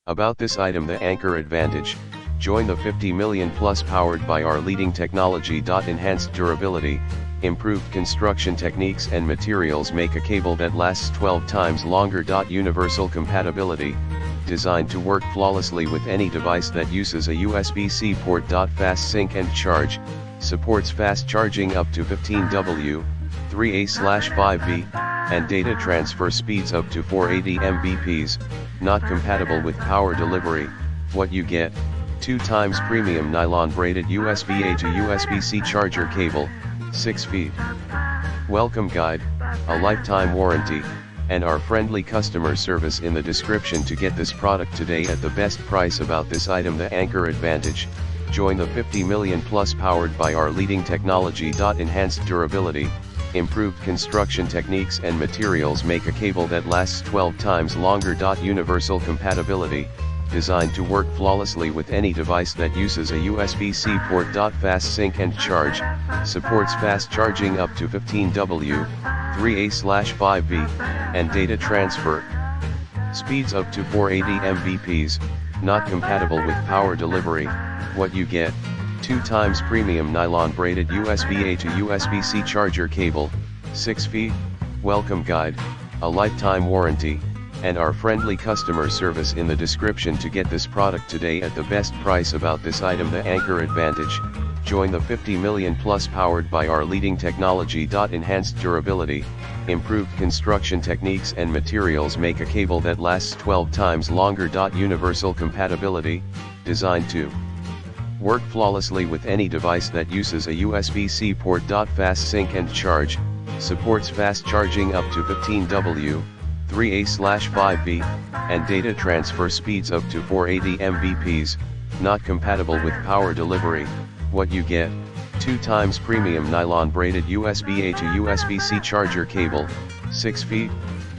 About this item, the Anker Advantage. Join the 50 million plus powered by our leading technology. Enhanced durability, improved construction techniques and materials make a cable that lasts 12 times longer. Universal compatibility, designed to work flawlessly with any device that uses a USB-C port. Fast sync and charge, supports fast charging up to 15W, 3A/5V, and data transfer speeds up to 480 Mbps, not compatible with power delivery. What you get: 2 times premium nylon braided USB-A to USB-C charger cable, 6 feet. Welcome guide, a lifetime warranty, and our friendly customer service in the description to get this product today at the best price. About this item, the Anker Advantage. Join the 50 million plus powered by our leading technology. Enhanced durability, improved construction techniques and materials make a cable that lasts 12 times longer. Universal compatibility, designed to work flawlessly with any device that uses a USB-C port. Fast sync and charge, supports fast charging up to 15W, 3A/5V, and data transfer speeds up to 480 Mbps, not compatible with power delivery. What you get: 2 times premium nylon braided USB-A to USB-C charger cable, 6 feet. Welcome guide, a lifetime warranty, and our friendly customer service in the description to get this product today at the best price. About this item, the Anker Advantage. Join the 50 million plus powered by our leading technology. Enhanced durability, improved construction techniques and materials make a cable that lasts 12 times longer. Universal compatibility, designed to work flawlessly with any device that uses a USB-C port. Fast sync and charge, supports fast charging up to 15W, 3A/5V, and data transfer speeds up to 480 Mbps, not compatible with power delivery. What you get: 2 times premium nylon braided USB-A to USB-C charger cable, 6 feet.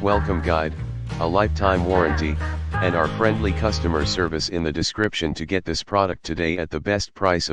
Welcome guide, a lifetime warranty, and our friendly customer service in the description to get this product today at the best price.